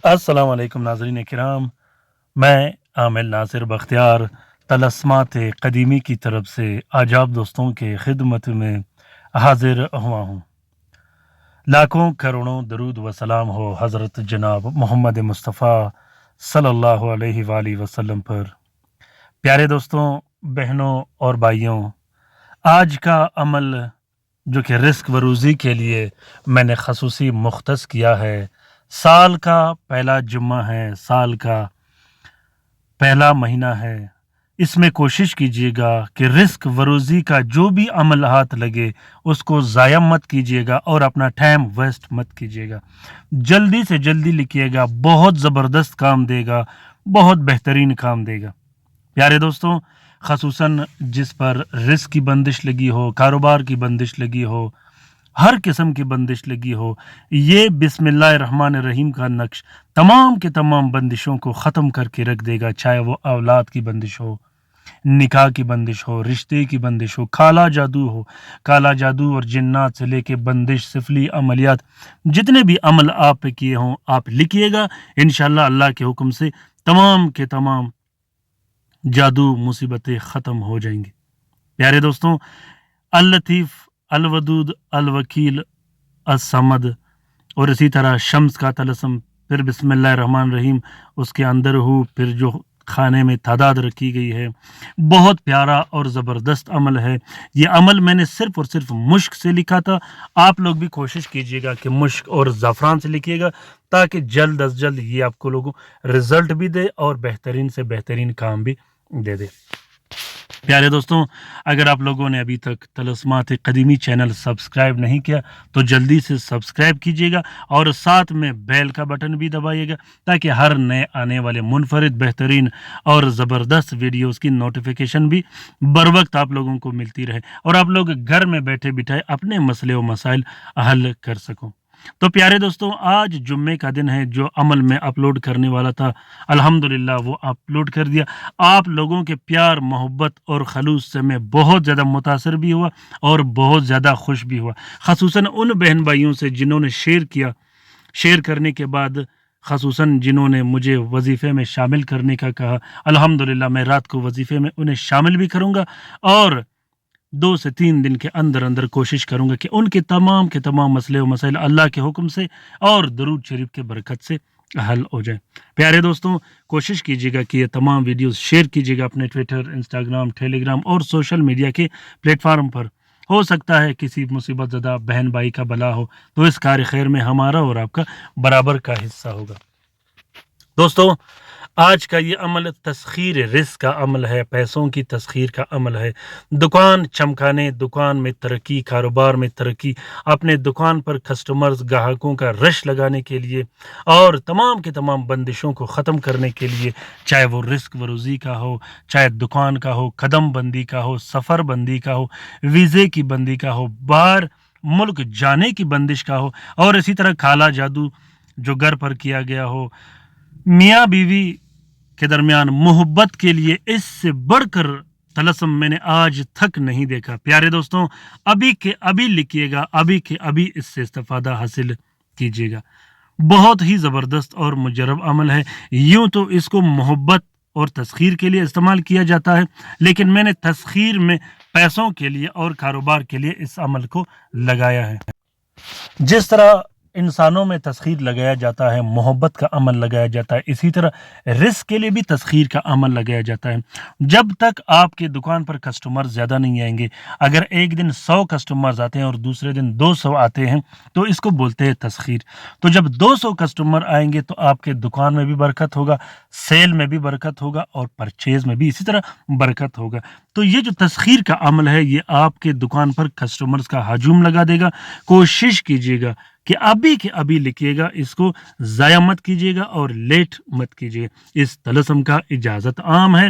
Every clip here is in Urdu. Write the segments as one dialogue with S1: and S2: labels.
S1: السلام علیکم ناظرین کرام، میں عامل ناصر بختیار طلسمات قدیمی کی طرف سے آج آپ دوستوں کے خدمت میں حاضر ہوا ہوں۔ لاکھوں کروڑوں درود و سلام ہو حضرت جناب محمد مصطفیٰ صلی اللہ علیہ وآلہ وسلم پر۔ پیارے دوستوں، بہنوں اور بھائیوں، آج کا عمل جو کہ رزق و روزی کے لیے میں نے خصوصی مختص کیا ہے، سال کا پہلا جمعہ ہے، سال کا پہلا مہینہ ہے۔ اس میں کوشش کیجیے گا کہ رزق و روزی کا جو بھی عمل ہاتھ لگے اس کو ضائع مت کیجیے گا اور اپنا ٹائم ویسٹ مت کیجیے گا۔ جلدی سے جلدی لکھیے گا، بہت زبردست کام دے گا، بہت بہترین کام دے گا۔ پیارے دوستوں، خصوصاً جس پر رزق کی بندش لگی ہو، کاروبار کی بندش لگی ہو، ہر قسم کی بندش لگی ہو، یہ بسم اللہ الرحمن الرحیم کا نقش تمام کے تمام بندشوں کو ختم کر کے رکھ دے گا، چاہے وہ اولاد کی بندش ہو، نکاح کی بندش ہو، رشتے کی بندش ہو، کالا جادو ہو، کالا جادو اور جنات سے لے کے بندش، سفلی عملیات، جتنے بھی عمل آپ پہ کیے ہوں آپ لکھیے گا، انشاءاللہ اللہ کے حکم سے تمام کے تمام جادو مصیبتیں ختم ہو جائیں گی۔ پیارے دوستوں، اللطیف، الودود، الوکیل، الصمد اور اسی طرح شمس کا طلسم، پھر بسم اللہ الرحمن الرحیم اس کے اندر ہو، پھر جو کھانے میں تعداد رکھی گئی ہے، بہت پیارا اور زبردست عمل ہے۔ یہ عمل میں نے صرف اور صرف مشک سے لکھا تھا، آپ لوگ بھی کوشش کیجیے گا کہ مشک اور زعفران سے لکھیے گا تاکہ جلد از جلد یہ آپ کو لوگوں رزلٹ بھی دے اور بہترین سے بہترین کام بھی دے دے۔ پیارے دوستوں، اگر آپ لوگوں نے ابھی تک طلسمات قدیمی چینل سبسکرائب نہیں کیا تو جلدی سے سبسکرائب کیجیے گا اور ساتھ میں بیل کا بٹن بھی دبائیے گا تاکہ ہر نئے آنے والے منفرد، بہترین اور زبردست ویڈیوز کی نوٹیفیکیشن بھی بر وقت آپ لوگوں کو ملتی رہے اور آپ لوگ گھر میں بیٹھے بٹھائے اپنے مسئلے و مسائل حل کر سکوں۔ تو پیارے دوستوں، آج جمعے کا دن ہے، جو عمل میں اپلوڈ کرنے والا تھا الحمدللہ وہ اپلوڈ کر دیا۔ آپ لوگوں کے پیار، محبت اور خلوص سے میں بہت زیادہ متاثر بھی ہوا اور بہت زیادہ خوش بھی ہوا، خصوصاً ان بہن بھائیوں سے جنہوں نے شیئر کیا، شیئر کرنے کے بعد خصوصاً جنہوں نے مجھے وظیفے میں شامل کرنے کا کہا۔ الحمدللہ میں رات کو وظیفے میں انہیں شامل بھی کروں گا اور 2 سے 3 دن کے اندر اندر کوشش کروں گا کہ ان کے تمام مسئلے و مسائل اللہ کے حکم سے اور درود شریف کے برکت سے حل ہو جائے۔ پیارے دوستوں، کوشش کیجیے گا کہ یہ تمام ویڈیوز شیئر کیجیے گا اپنے ٹویٹر، انسٹاگرام، ٹیلی گرام اور سوشل میڈیا کے پلیٹ فارم پر۔ ہو سکتا ہے کسی مصیبت زدہ بہن بھائی کا بلا ہو تو اس کار خیر میں ہمارا اور آپ کا برابر کا حصہ ہوگا۔ دوستوں، آج کا یہ عمل تسخیر رزق کا عمل ہے، پیسوں کی تسخیر کا عمل ہے۔ دکان چمکانے، دکان میں ترقی، کاروبار میں ترقی، اپنے دکان پر کسٹمرز، گاہکوں کا رش لگانے کے لیے اور تمام کے تمام بندشوں کو ختم کرنے کے لیے، چاہے وہ رزق و روزی کا ہو، چاہے دکان کا ہو، قدم بندی کا ہو، سفر بندی کا ہو، ویزے کی بندی کا ہو، باہر ملک جانے کی بندش کا ہو اور اسی طرح کالا جادو جو گھر پر کیا گیا ہو، میاں بیوی کے درمیان محبت کے لیے اس سے بڑھ کر طلسم میں نے آج تک نہیں دیکھا۔ پیارے دوستوں، ابھی کے ابھی لکھیے گا، ابھی کے ابھی اس سے استفادہ حاصل کیجیے گا۔ بہت ہی زبردست اور مجرب عمل ہے۔ یوں تو اس کو محبت اور تسخیر کے لیے استعمال کیا جاتا ہے، لیکن میں نے تسخیر میں پیسوں کے لیے اور کاروبار کے لیے اس عمل کو لگایا ہے۔ جس طرح انسانوں میں تسخیر لگایا جاتا ہے، محبت کا عمل لگایا جاتا ہے، اسی طرح رزق کے لیے بھی تسخیر کا عمل لگایا جاتا ہے۔ جب تک آپ کے دکان پر کسٹمر زیادہ نہیں آئیں گے، اگر ایک دن 100 کسٹمرز آتے ہیں اور دوسرے دن 200 آتے ہیں تو اس کو بولتے ہیں تسخیر۔ تو جب 200 کسٹمر آئیں گے تو آپ کے دکان میں بھی برکت ہوگا، سیل میں بھی برکت ہوگا اور پرچیز میں بھی اسی طرح برکت ہوگا۔ تو یہ جو تسخیر کا عمل ہے یہ آپ کے دکان پر کسٹمرز کا ہجوم لگا دے گا۔ کوشش کیجیے گا کہ ابھی کے ابھی لکھیے گا، اس کو ضائع مت کیجیے گا اور لیٹ مت کیجیے گا۔ اس طلسم کا اجازت عام ہے،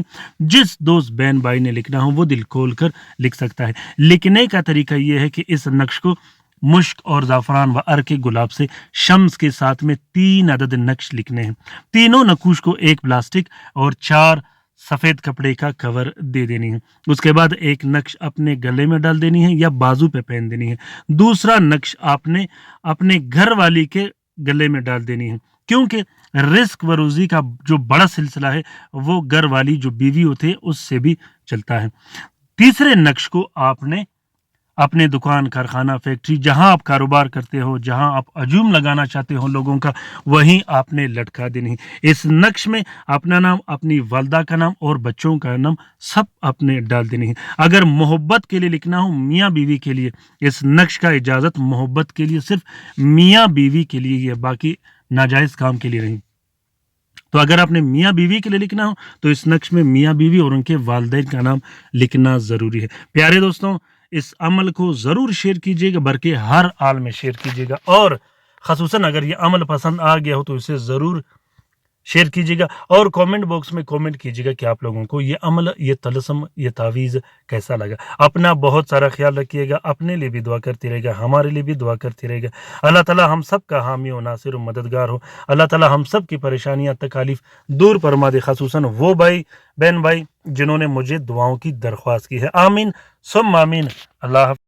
S1: جس دوست بہن بھائی نے لکھنا ہو وہ دل کھول کر لکھ سکتا ہے۔ لکھنے کا طریقہ یہ ہے کہ اس نقش کو مشک اور زعفران و عرق گلاب سے شمس کے ساتھ میں 3 عدد نقش لکھنے ہیں۔ تینوں نقوش کو ایک پلاسٹک اور 4 سفید کپڑے کا کور دے دینی ہے۔ اس کے بعد ایک نقش اپنے گلے میں ڈال دینی ہے یا بازو پہ پہن دینی ہے، دوسرا نقش آپ نے اپنے گھر والی کے گلے میں ڈال دینی ہے، کیونکہ رزق و روزی کا جو بڑا سلسلہ ہے وہ گھر والی جو بیوی ہوتے ہیں اس سے بھی چلتا ہے۔ تیسرے نقش کو آپ نے اپنے دکان، کارخانہ، فیکٹری، جہاں آپ کاروبار کرتے ہو، جہاں آپ ہجوم لگانا چاہتے ہو لوگوں کا، وہیں آپ نے لٹکا دینی ہے۔ اس نقش میں اپنا نام، اپنی والدہ کا نام اور بچوں کا نام سب آپ نے ڈال دینی ہے۔ اگر محبت کے لیے لکھنا ہو، میاں بیوی کے لیے، اس نقش کا اجازت محبت کے لیے صرف میاں بیوی کے لیے ہی ہے، باقی ناجائز کام کے لیے نہیں۔ تو اگر آپ نے میاں بیوی کے لیے لکھنا ہو تو اس نقش میں میاں بیوی اور ان کے والدین کا نام لکھنا ضروری ہے۔ پیارے دوستوں، اس عمل کو ضرور شیئر کیجیے گا، بلکہ ہر حال میں شیئر کیجیے گا، اور خصوصاً اگر یہ عمل پسند آ گیا ہو تو اسے ضرور شیئر کیجیے گا، اور کامنٹ باکس میں کامنٹ کیجیے گا کہ آپ لوگوں کو یہ عمل، یہ طلسم، یہ تعویذ کیسا لگا۔ اپنا بہت سارا خیال رکھیے گا، اپنے لیے بھی دعا کرتے رہے گا، ہمارے لیے بھی دعا کرتے رہے گا۔ اللہ تعالی ہم سب کا حامی و ناصر و مددگار ہو۔ اللہ تعالی ہم سب کی پریشانیاں، تکالیف دور فرما دے، خصوصاً وہ بہن بھائی جنہوں نے مجھے دعاؤں کی درخواست کی ہے۔ آمین ثم آمین۔ اللہ حافظ۔